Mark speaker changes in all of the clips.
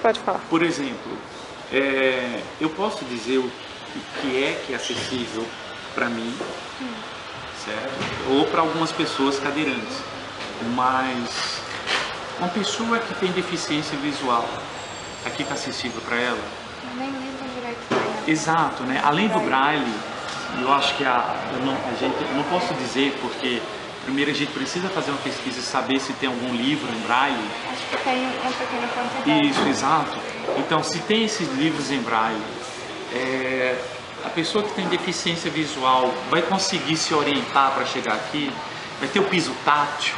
Speaker 1: Pode falar.
Speaker 2: Por exemplo, eu posso dizer o que é acessível para mim, certo? Ou para algumas pessoas cadeirantes, mas uma pessoa que tem deficiência visual, aqui está acessível para ela?
Speaker 1: Nem livro direito tem, né?
Speaker 2: Exato, né? Além do Braille, eu acho que eu não posso dizer porque primeiro a gente precisa fazer uma pesquisa e saber se tem algum livro em Braille.
Speaker 1: Acho que tem uma pequena quantidade.
Speaker 2: Isso, exato. Então, se tem esses livros em Braille, a pessoa que tem deficiência visual vai conseguir se orientar para chegar aqui, vai ter o piso tátil.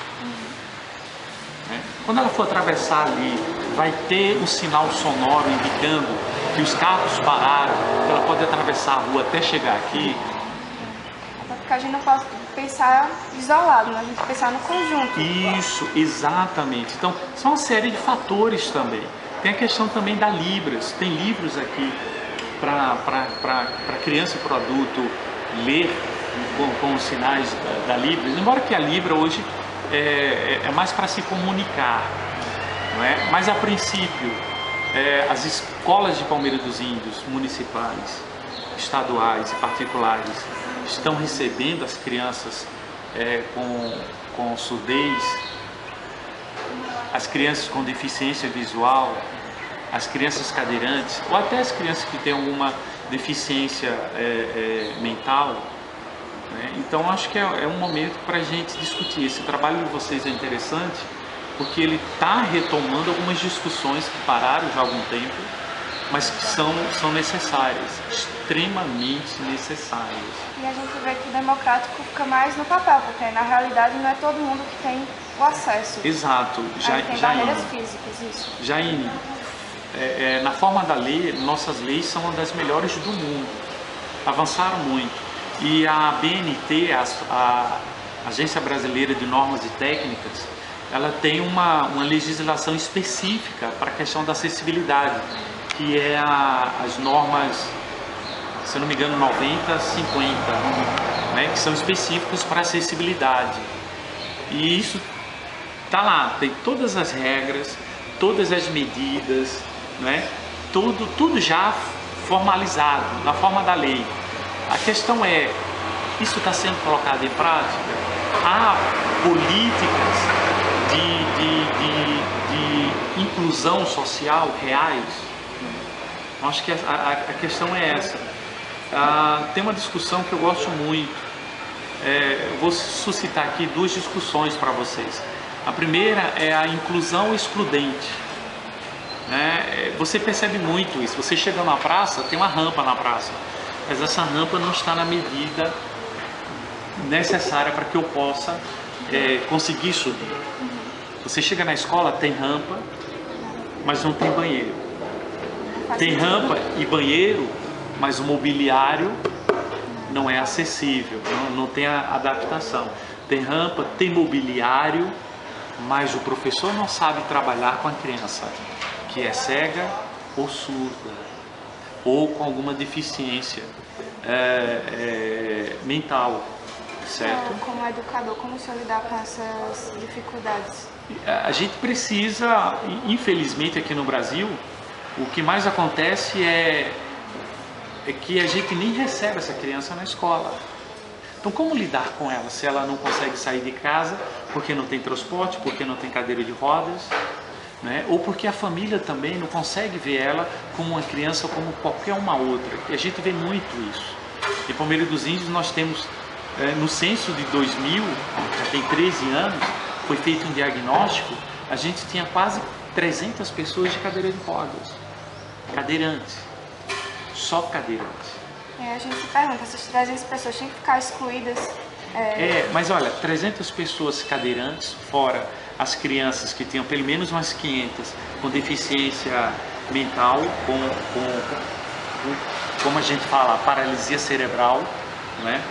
Speaker 2: Né? Quando ela for atravessar ali, vai ter o sinal sonoro indicando que os carros pararam, que ela pode atravessar a rua até chegar aqui.
Speaker 1: Até porque a gente não pode pensar isolado, né? A gente tem que pensar no conjunto.
Speaker 2: Isso, exatamente. Então, são uma série de fatores também. Tem a questão também da Libras. Tem livros aqui para criança e para o adulto ler com os sinais da Libras. Embora que a Libra hoje é mais para se comunicar, não é? Mas a princípio, as escolas de Palmeira dos Índios, municipais, estaduais e particulares, estão recebendo as crianças com surdez, as crianças com deficiência visual, as crianças cadeirantes, ou até as crianças que têm alguma deficiência mental. Né? Então acho que é um momento para a gente discutir. Esse trabalho de vocês é interessante, porque ele está retomando algumas discussões que pararam já há algum tempo, mas que são necessárias, extremamente necessárias.
Speaker 1: E a gente vê que o democrático fica mais no papel, porque na realidade não é todo mundo que tem o acesso.
Speaker 2: Exato.
Speaker 1: Tem barreiras físicas, isso.
Speaker 2: Jaine, na forma da lei, nossas leis são uma das melhores do mundo, avançaram muito. E a BNT, a Agência Brasileira de Normas e Técnicas, ela tem uma legislação específica para a questão da acessibilidade, que é as normas, se eu não me engano, 90, 50, né, que são específicas para acessibilidade. E isso está lá, tem todas as regras, todas as medidas, né, tudo já formalizado na forma da lei. A questão é, isso está sendo colocado em prática? Há políticas de inclusão social reais? Eu acho que a questão é essa. Tem uma discussão que eu gosto muito. Eu vou suscitar aqui duas discussões para vocês. A primeira é a inclusão excludente. Você percebe muito isso. Você chega na praça, tem uma rampa na praça, mas essa rampa não está na medida necessária para que eu possa conseguir subir. Você chega na escola, tem rampa, mas não tem banheiro. Tem rampa e banheiro, mas o mobiliário não é acessível, não tem a adaptação. Tem rampa, tem mobiliário, mas o professor não sabe trabalhar com a criança que é cega ou surda, ou com alguma deficiência mental, certo?
Speaker 1: Como educador, como o senhor lidar com essas dificuldades?
Speaker 2: A gente precisa, infelizmente aqui no Brasil, o que mais acontece é que a gente nem recebe essa criança na escola. Então como lidar com ela se ela não consegue sair de casa porque não tem transporte, porque não tem cadeira de rodas, né? Ou porque a família também não consegue ver ela como uma criança como qualquer uma outra. E a gente vê muito isso. Em Palmeira dos Índios nós temos, no censo de 2000, já tem 13 anos, foi feito um diagnóstico, a gente tinha quase 300 pessoas de cadeira de rodas, cadeirantes, só cadeirantes.
Speaker 1: A gente se pergunta, essas 300 pessoas têm que ficar excluídas?
Speaker 2: Mas olha, 300 pessoas cadeirantes, fora as crianças que tinham pelo menos umas 500 com deficiência mental, como a gente fala, paralisia cerebral, né?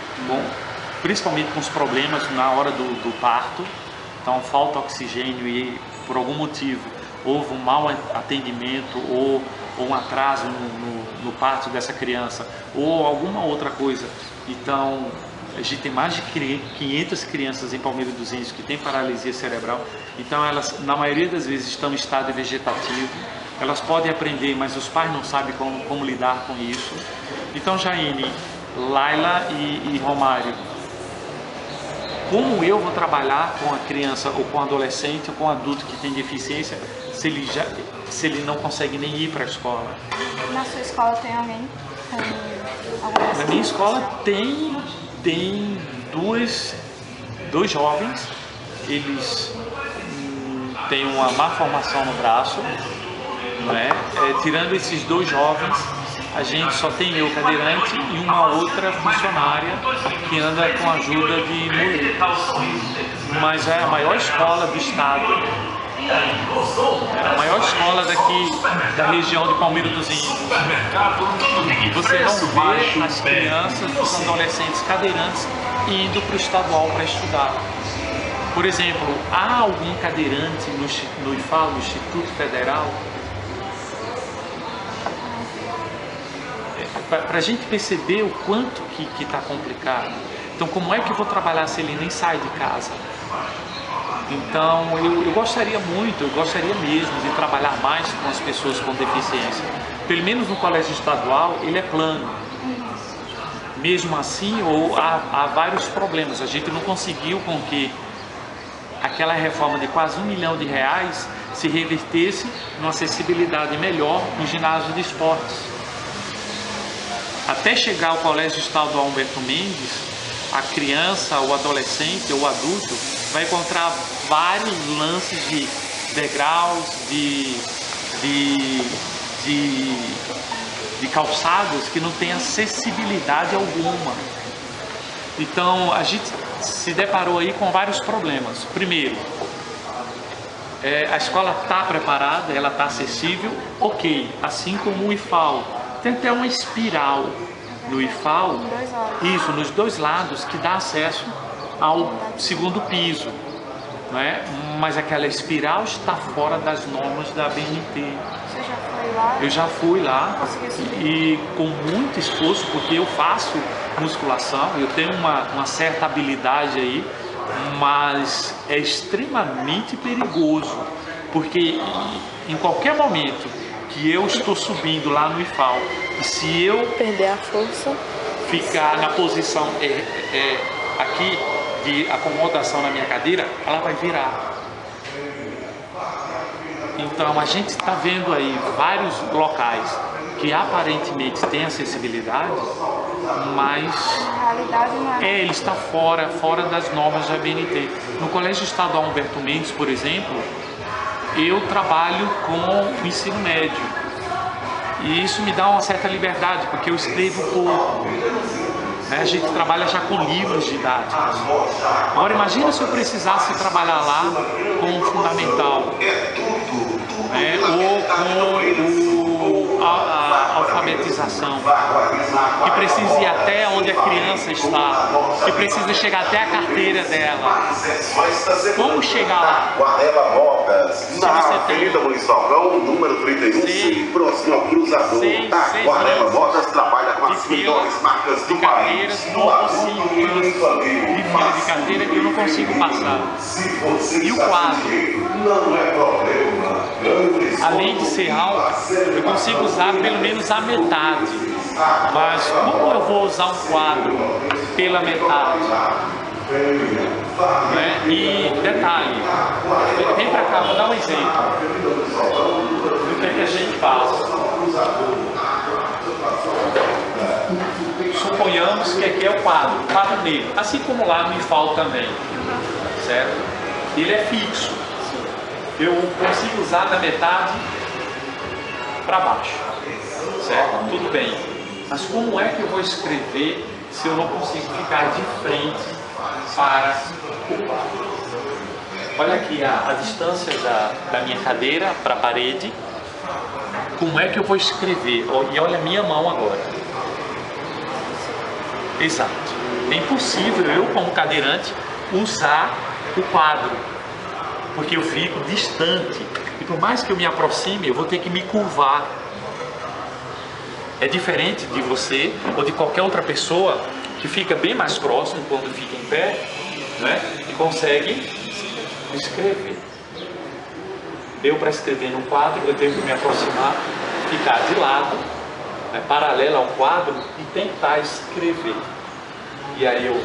Speaker 2: Principalmente com os problemas na hora do parto. Então falta oxigênio e por algum motivo houve um mau atendimento ou um atraso no parto dessa criança ou alguma outra coisa. Então a gente tem mais de 500 crianças em Palmeira dos Índios que têm paralisia cerebral. Então elas na maioria das vezes estão em estado vegetativo, elas podem aprender, mas os pais não sabem como lidar com isso. Então, Jaine, Laila e Romário, como eu vou trabalhar com a criança ou com o adolescente ou com o adulto que tem deficiência se ele não consegue nem ir para a escola?
Speaker 1: Na sua escola tem alguém com alguma
Speaker 2: Na minha escola tem dois jovens, eles têm uma má formação no braço, né? Tirando esses dois jovens, a gente só tem eu cadeirante e uma outra funcionária que anda com a ajuda de muletas. Mas é a maior escola do estado, é a maior escola daqui da região de Palmeira dos Índios. E você não vê as crianças, os adolescentes cadeirantes indo para o estadual para estudar. Por exemplo, há algum cadeirante no IFAL, no Instituto Federal? Para a gente perceber o quanto que está complicado. Então, como é que eu vou trabalhar se ele nem sai de casa? Então, eu gostaria mesmo de trabalhar mais com as pessoas com deficiência. Pelo menos no colégio estadual, ele é plano. Mesmo assim, há vários problemas. A gente não conseguiu com que aquela reforma de quase R$1 milhão se revertesse numa acessibilidade melhor no ginásio de esportes. Até chegar ao Colégio Estadual Humberto Mendes, a criança, o adolescente ou o adulto vai encontrar vários lances de degraus, de calçados que não tem acessibilidade alguma. Então a gente se deparou aí com vários problemas. Primeiro, a escola está preparada, ela está acessível, ok, assim como o IFAL. Tem até uma espiral no IFAL, isso, nos dois lados, que dá acesso ao segundo piso, não é? Mas aquela espiral está fora das normas da BNT.
Speaker 1: Você já foi lá?
Speaker 2: Eu já fui lá e com muito esforço, porque eu faço musculação, eu tenho uma certa habilidade aí, mas é extremamente perigoso, porque em qualquer momento que eu estou subindo lá no IFAL, e se eu
Speaker 3: perder a força,
Speaker 2: ficar na posição aqui de acomodação na minha cadeira, ela vai virar. Então a gente está vendo aí vários locais que aparentemente têm acessibilidade, mas
Speaker 1: Na realidade não é.
Speaker 2: ele está fora das normas da BNT. No Colégio Estadual Humberto Mendes, por exemplo, eu trabalho com o ensino médio e isso me dá uma certa liberdade, porque eu escrevo pouco, né? A gente trabalha já com livros didáticos. Agora imagina se eu precisasse trabalhar lá com o fundamental, né? Ou com a alfabetização, que precisa ir até onde a criança está, que precisa chegar até a carteira dela. Como chegar lá?
Speaker 4: Guarela Modas, na Avenida Municipal, número 31, próximo ao cruzador. Guarela Modas trabalha com as melhores marcas do país.
Speaker 2: Não consigo, de fila de carteira eu não consigo passar. E o quadro?
Speaker 4: Não é problema.
Speaker 2: Além de ser alto, eu consigo usar pelo menos a metade. Mas como eu vou usar um quadro pela metade? Né? E detalhe, vem pra cá, vou dar um exemplo do que a gente faz. Suponhamos que aqui é o quadro negro, assim como lá no IFAL também, certo? Ele é fixo, eu consigo usar da metade para baixo, certo? Tudo bem, mas como é que eu vou escrever se eu não consigo ficar de frente para o quadro? Olha aqui a distância da minha cadeira para a parede. Como é que eu vou escrever? E olha a minha mão agora. Exato. É impossível eu, como cadeirante, usar o quadro, porque eu fico distante. E por mais que eu me aproxime, eu vou ter que me curvar. É diferente de você ou de qualquer outra pessoa que fica bem mais próximo quando fica em pé, né? E consegue escrever. Eu, para escrever num quadro, eu tenho que me aproximar, ficar de lado, né, paralelo ao quadro e tentar escrever. E aí eu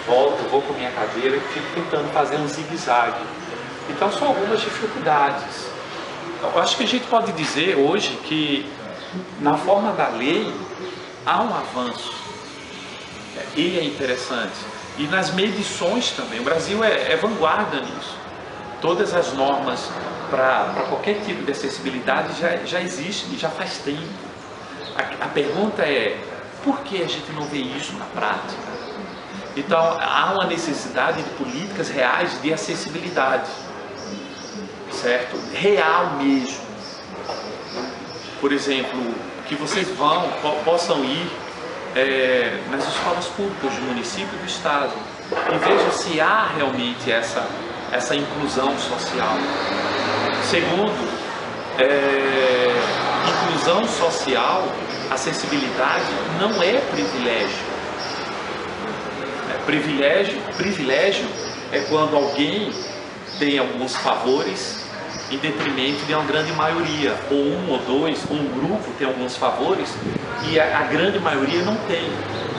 Speaker 2: volto, vou com minha cadeira e fico tentando fazer um zigue-zague. Então são algumas dificuldades. Eu acho que a gente pode dizer hoje que na forma da lei há um avanço. E é interessante. E nas medições também. O Brasil é vanguarda nisso. Todas as normas para qualquer tipo de acessibilidade já existem e já faz tempo. A pergunta é, por que a gente não vê isso na prática? Então, há uma necessidade de políticas reais de acessibilidade, certo? Real mesmo. Por exemplo, que vocês possam ir nas escolas públicas do município e do estado e vejam se há realmente essa inclusão social. Segundo, inclusão social, acessibilidade não é privilégio. Privilégio é quando alguém tem alguns favores em detrimento de uma grande maioria, ou um ou dois, ou um grupo tem alguns favores e a grande maioria não tem.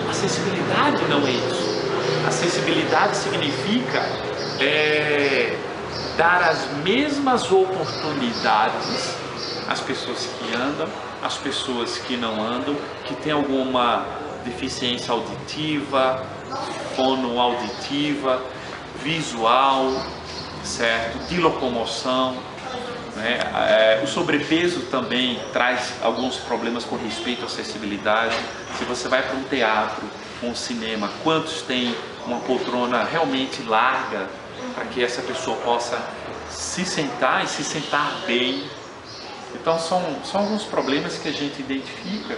Speaker 2: Acessibilidade não é isso. Acessibilidade significa dar as mesmas oportunidades às pessoas que andam, às pessoas que não andam, que têm alguma deficiência auditiva, fonoauditiva, visual, certo? De locomoção, né? O sobrepeso também traz alguns problemas com respeito à acessibilidade. Se você vai para um teatro, um cinema, quantos têm uma poltrona realmente larga para que essa pessoa possa se sentar e se sentar bem? Então são alguns problemas que a gente identifica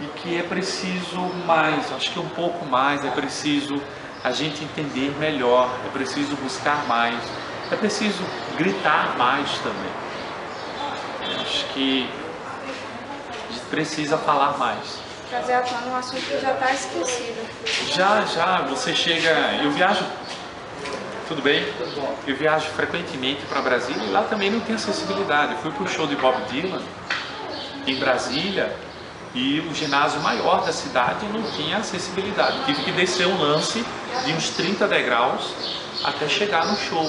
Speaker 2: e que é preciso mais, acho que um pouco mais, é preciso a gente entender melhor, é preciso buscar mais, é preciso gritar mais também. Acho que a gente precisa falar mais.
Speaker 1: Trazer à tona um assunto que já está esquecido.
Speaker 2: Já, você chega, eu viajo, tudo bem? Eu viajo frequentemente para Brasília e lá também não tem acessibilidade. Eu fui para o show de Bob Dylan em Brasília e o ginásio maior da cidade não tinha acessibilidade. Tive que descer um lance de uns 30 degraus até chegar no show.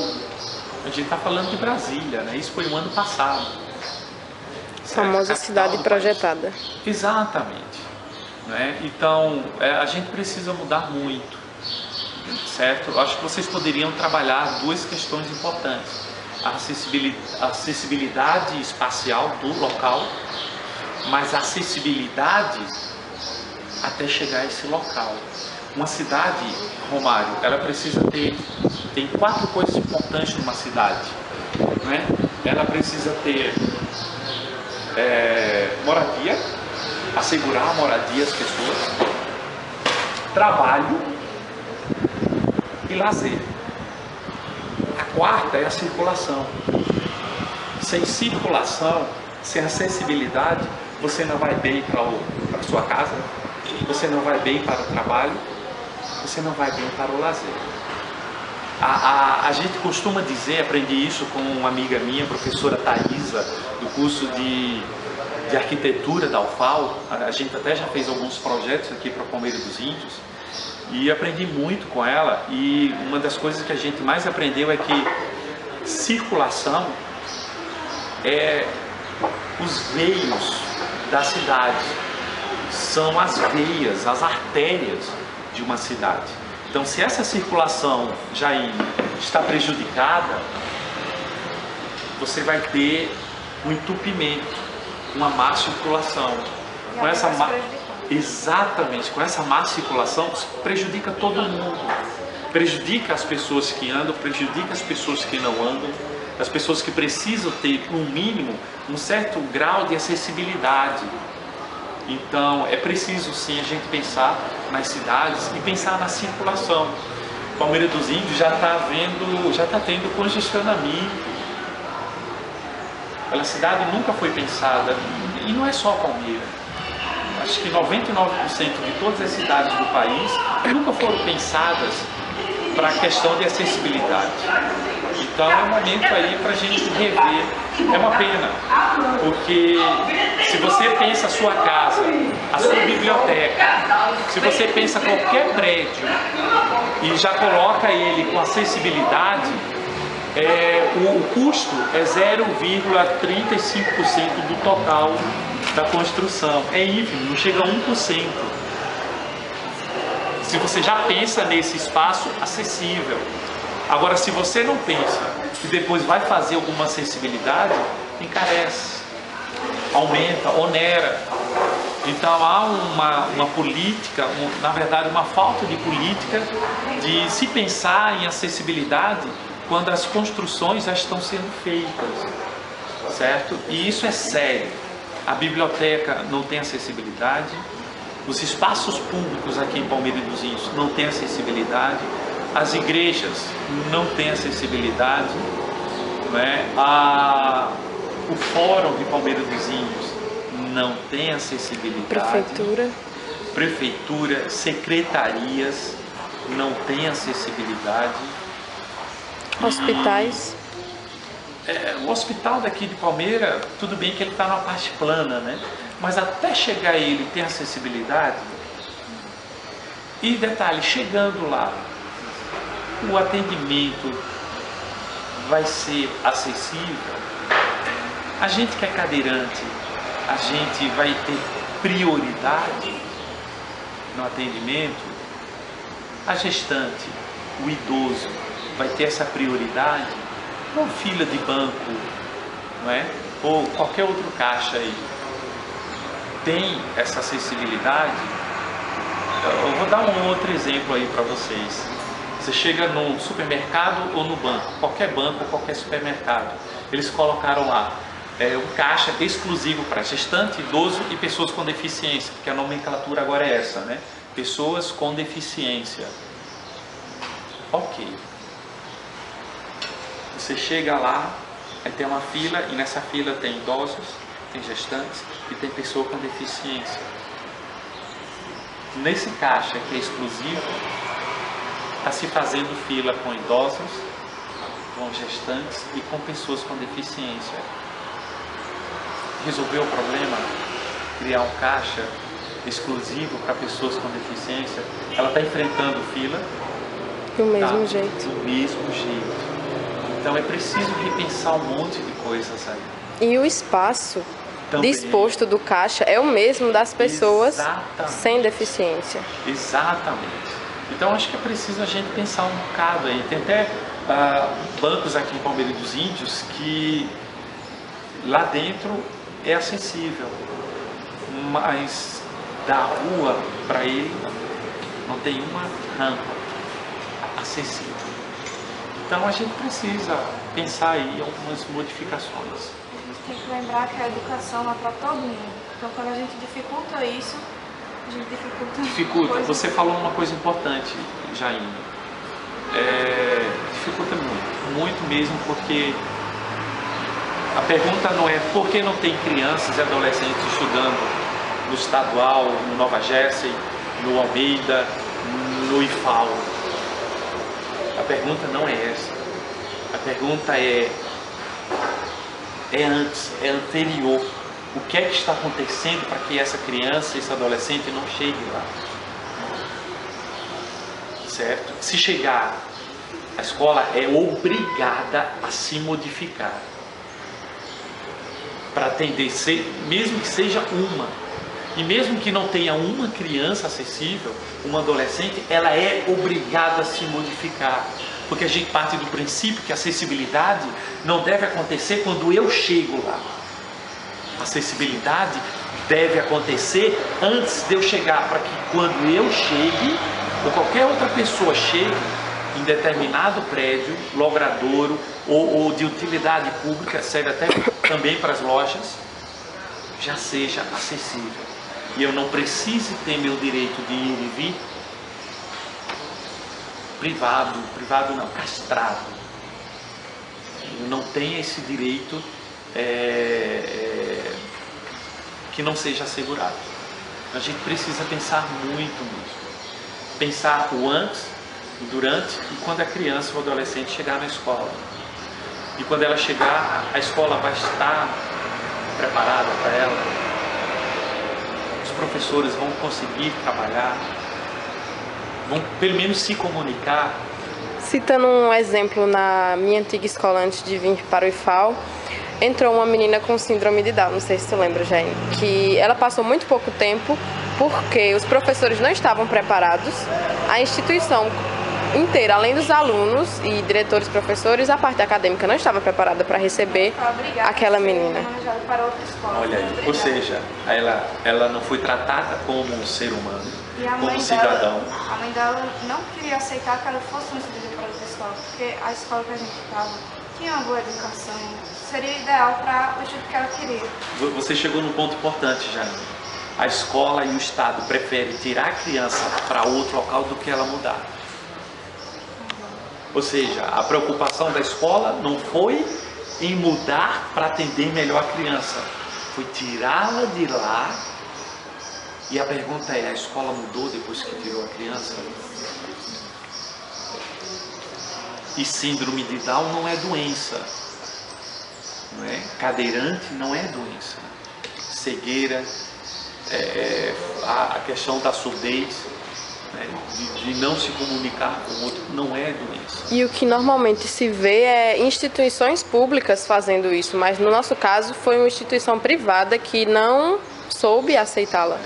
Speaker 2: A gente está falando de Brasília, né? Isso foi o ano passado.
Speaker 3: Famosa cidade projetada.
Speaker 2: Exatamente. Né? Então, a gente precisa mudar muito. Certo? Eu acho que vocês poderiam trabalhar duas questões importantes. A acessibilidade espacial do local, mas a acessibilidade até chegar a esse local. Uma cidade, Romário, ela precisa tem 4 coisas importantes numa cidade. Né? Ela precisa ter moradia, assegurar a moradia às pessoas, trabalho e lazer. A quarta é a circulação. Sem circulação, sem acessibilidade, você não vai bem para a sua casa, você não vai bem para o trabalho, você não vai bem para o lazer. A gente costuma dizer, aprendi isso com uma amiga minha, a professora Thaisa, do curso de arquitetura da UFAL. A gente até já fez alguns projetos aqui para o Palmeira dos Índios e aprendi muito com ela, e uma das coisas que a gente mais aprendeu é que circulação é os veios da cidade, são as veias, as artérias de uma cidade. Então, se essa circulação, Jaime, está prejudicada, você vai ter um entupimento, uma má circulação. Exatamente, com essa má circulação prejudica todo mundo. Prejudica as pessoas que andam, prejudica as pessoas que não andam, as pessoas que precisam ter, no mínimo, um certo grau de acessibilidade. Então, é preciso sim a gente pensar nas cidades e pensar na circulação. Palmeira dos Índios já está tendo congestionamento. A cidade nunca foi pensada, e não é só Palmeira. Acho que 99% de todas as cidades do país nunca foram pensadas para a questão de acessibilidade. Então é um momento aí para a gente rever. É uma pena, porque se você pensa a sua casa, a sua biblioteca, se você pensa qualquer prédio e já coloca ele com acessibilidade, o custo é 0,35% do total da construção. É ínfimo, não chega a 1%. Se você já pensa nesse espaço acessível. Agora, se você não pensa que depois vai fazer alguma acessibilidade, encarece, aumenta, onera. Então há uma política, na verdade uma falta de política de se pensar em acessibilidade quando as construções já estão sendo feitas, certo? E isso é sério. A biblioteca não tem acessibilidade, os espaços públicos aqui em Palmeira dos Índios não têm acessibilidade, as igrejas não têm acessibilidade, né? O Fórum de Palmeira dos Índios não tem acessibilidade. Prefeitura, secretarias não têm acessibilidade.
Speaker 3: Hospitais.
Speaker 2: O hospital daqui de Palmeira, tudo bem que ele está numa parte plana, né? Mas até chegar ele ter acessibilidade. E detalhe, chegando lá, o atendimento vai ser acessível. A gente que é cadeirante, a gente vai ter prioridade no atendimento. A gestante, o idoso, vai ter essa prioridade. Ou fila de banco, não é? Ou qualquer outro caixa aí. Tem essa acessibilidade. Eu vou dar um outro exemplo aí para vocês. Você chega no supermercado ou no banco, qualquer banco ou qualquer supermercado, eles colocaram lá um caixa exclusivo para gestante, idoso e pessoas com deficiência, porque a nomenclatura agora é essa, né? Pessoas com deficiência. Ok. Você chega lá, aí tem uma fila e nessa fila tem idosos, tem gestantes e tem pessoa com deficiência. Nesse caixa que é exclusivo, está se fazendo fila com idosos, com gestantes e com pessoas com deficiência. Resolveu o problema? Criar um caixa exclusivo para pessoas com deficiência? Ela está enfrentando fila?
Speaker 3: Do mesmo jeito.
Speaker 2: Do mesmo jeito. Então é preciso repensar um monte de coisas aí.
Speaker 3: E o espaço
Speaker 2: também
Speaker 3: disposto do caixa é o mesmo das pessoas sem deficiência.
Speaker 2: Exatamente. Então acho que é preciso a gente pensar um bocado aí. Tem até bancos aqui em Palmeira dos Índios que lá dentro é acessível, mas da rua para ele não tem uma rampa acessível. Então a gente precisa pensar aí em algumas modificações.
Speaker 1: A gente tem que lembrar que a educação é para todo mundo. Então quando a gente dificulta isso, a gente dificulta.
Speaker 2: Você falou uma coisa importante, Jaine. Dificulta muito mesmo, porque a pergunta não é por que não tem crianças e adolescentes estudando no Estadual, no Nova Jersey, no Almeida, no IFAL. A pergunta não é essa. A pergunta é antes, é anterior. O que é que está acontecendo para que essa criança, esse adolescente não chegue lá? Certo? Se chegar, a escola é obrigada a se modificar para atender, mesmo que seja uma. E mesmo que não tenha uma criança acessível, uma adolescente, ela é obrigada a se modificar. Porque a gente parte do princípio que a acessibilidade não deve acontecer quando eu chego lá. A acessibilidade deve acontecer antes de eu chegar, para que quando eu chegue, ou qualquer outra pessoa chegue em determinado prédio, logradouro ou de utilidade pública, serve até também para as lojas, já seja acessível. E eu não precise ter meu direito de ir e vir privado não, castrado. Eu não tenho esse direito que não seja assegurado. A gente precisa pensar muito nisso. Pensar o antes durante e quando a criança ou adolescente chegar na escola. E quando ela chegar, a escola vai estar preparada para ela. Os professores vão conseguir trabalhar, vão pelo menos se comunicar.
Speaker 3: Citando um exemplo, na minha antiga escola, antes de vir para o IFAL, entrou uma menina com síndrome de Down, não sei se tu lembra, Jaine, que ela passou muito pouco tempo porque os professores não estavam preparados, a instituição inteira, além dos alunos e diretores, professores, a parte acadêmica não estava preparada para receber aquela menina.
Speaker 2: Olha aí, ou seja, ela não foi tratada como um ser humano, como um cidadão.
Speaker 1: A mãe dela não queria aceitar que ela fosse transferida para outra escola, porque a escola que a gente estava tinha uma boa educação, seria ideal para o tipo que ela queria.
Speaker 2: Você chegou num ponto importante, Jaine. A escola e o Estado preferem tirar a criança para outro local do que ela mudar. Ou seja, a preocupação da escola não foi em mudar para atender melhor a criança, foi tirá-la de lá. E a pergunta é, a escola mudou depois que tirou a criança? E síndrome de Down não é doença, não é? Cadeirante não é doença. Cegueira, a questão da surdez, né? de não se comunicar com o outro, não é doença.
Speaker 3: E o que normalmente se vê é instituições públicas fazendo isso, mas no nosso caso foi uma instituição privada que não soube aceitá-la.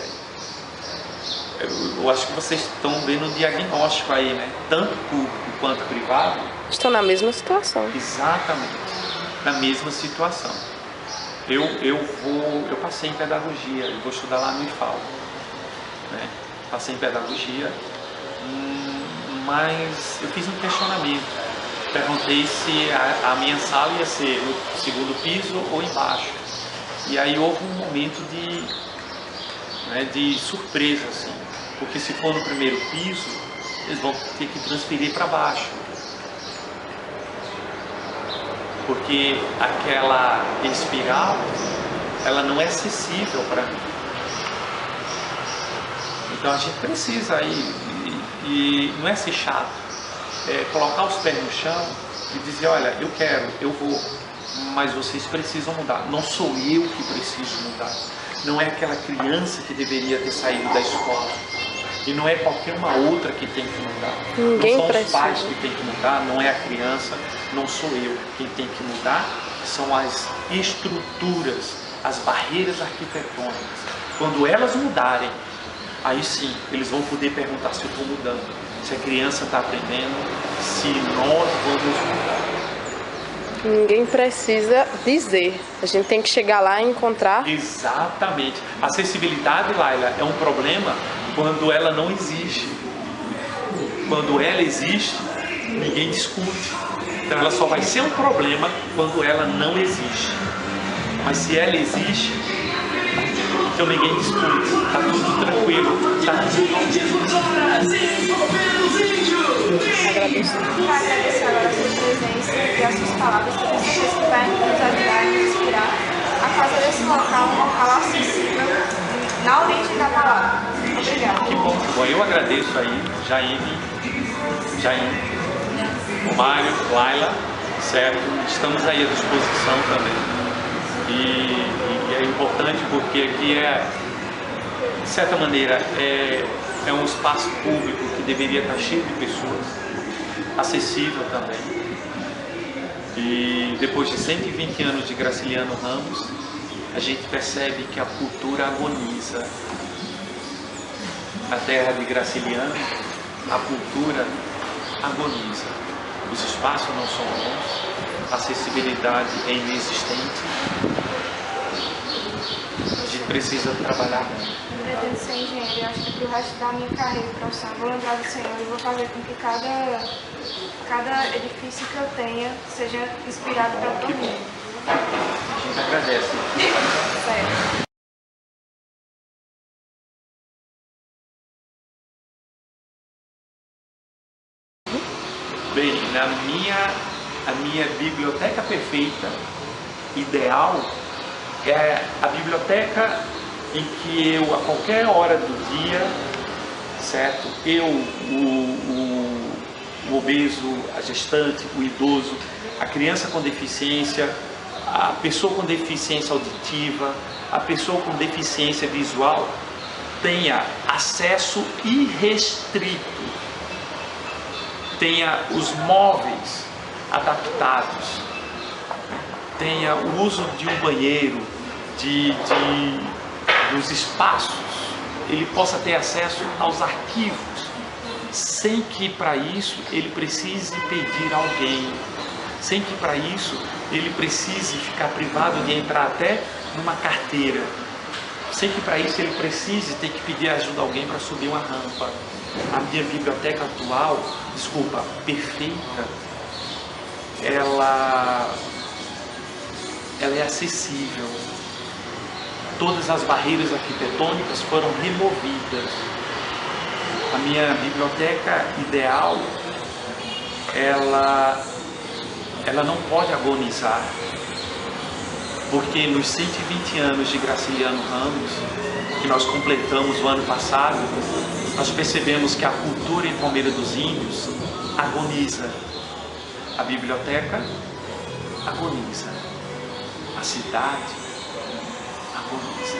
Speaker 2: Eu acho que vocês estão vendo o diagnóstico aí, né? Tanto público quanto privado
Speaker 3: estão na mesma situação.
Speaker 2: Exatamente, na mesma situação. Eu passei em pedagogia, eu vou estudar lá no IFAL, né? Passei em pedagogia, mas eu fiz um questionamento. Perguntei se a minha sala ia ser no segundo piso ou embaixo. E aí houve um momento de surpresa, assim, porque se for no primeiro piso, eles vão ter que transferir para baixo. Porque aquela espiral, ela não é acessível para mim. Então a gente precisa aí, e não é ser chato, é colocar os pés no chão e dizer, olha, eu quero, eu vou, mas vocês precisam mudar. Não sou eu que preciso mudar. Não é aquela criança que deveria ter saído da escola. E não é qualquer uma outra que tem que mudar.
Speaker 3: Ninguém
Speaker 2: não são
Speaker 3: precisa.
Speaker 2: os pais que tem que mudar, não é a criança, não sou eu. Quem tem que mudar são as estruturas, as barreiras arquitetônicas. Quando elas mudarem, aí sim, eles vão poder perguntar se eu estou mudando, se a criança está aprendendo, se nós vamos mudar.
Speaker 3: Ninguém precisa dizer, a gente tem que chegar lá e encontrar.
Speaker 2: Exatamente. A acessibilidade, Laila, é um problema quando ela não existe. Quando ela existe, ninguém discute. Então ela só vai ser um problema quando ela não existe. Mas se ela existe, então ninguém discute. Está tudo tranquilo. Tá tudo...
Speaker 3: Agradeço.
Speaker 1: Agradecer agora a sua presença e as suas palavras, que vocês que vai nos ajudar e nos inspirar a fazer desse local um local acessível na origem da palavra. Obrigada.
Speaker 2: Que bom, que bom. Eu agradeço aí, Jaine, o Mário, Laila, certo? Estamos aí à disposição também. E é importante porque aqui de certa maneira, é um espaço público que deveria estar cheio de pessoas, acessível também. E depois de 120 anos de Graciliano Ramos, a gente percebe que a cultura agoniza. Na terra de Graciliano, a cultura agoniza. Os espaços não são bons, a acessibilidade é inexistente. A gente precisa trabalhar muito.
Speaker 1: Eu pretendo ser engenheiro e acho que pro resto da minha carreira profissional vou lembrar do Senhor e vou fazer com que cada edifício que eu tenha seja inspirado para todo mundo.
Speaker 2: A gente agradece.
Speaker 1: Certo.
Speaker 2: Bem, a minha biblioteca perfeita, ideal, é a biblioteca em que eu, a qualquer hora do dia, certo? o obeso, a gestante, o idoso, a criança com deficiência, a pessoa com deficiência auditiva, a pessoa com deficiência visual tenha acesso irrestrito, tenha os móveis adaptados, tenha o uso de um banheiro, dos espaços, ele possa ter acesso aos arquivos, sem que para isso ele precise pedir alguém, sem que para isso ele precise ficar privado de entrar até numa carteira, sem que para isso ele precise ter que pedir ajuda a alguém para subir uma rampa. A minha biblioteca atual, perfeita, ela é acessível. Todas as barreiras arquitetônicas foram removidas. A minha biblioteca ideal, ela não pode agonizar, porque nos 120 anos de Graciliano Ramos, que nós completamos o ano passado, nós percebemos que a cultura em Palmeira dos Índios agoniza. A biblioteca agoniza. A cidade agoniza.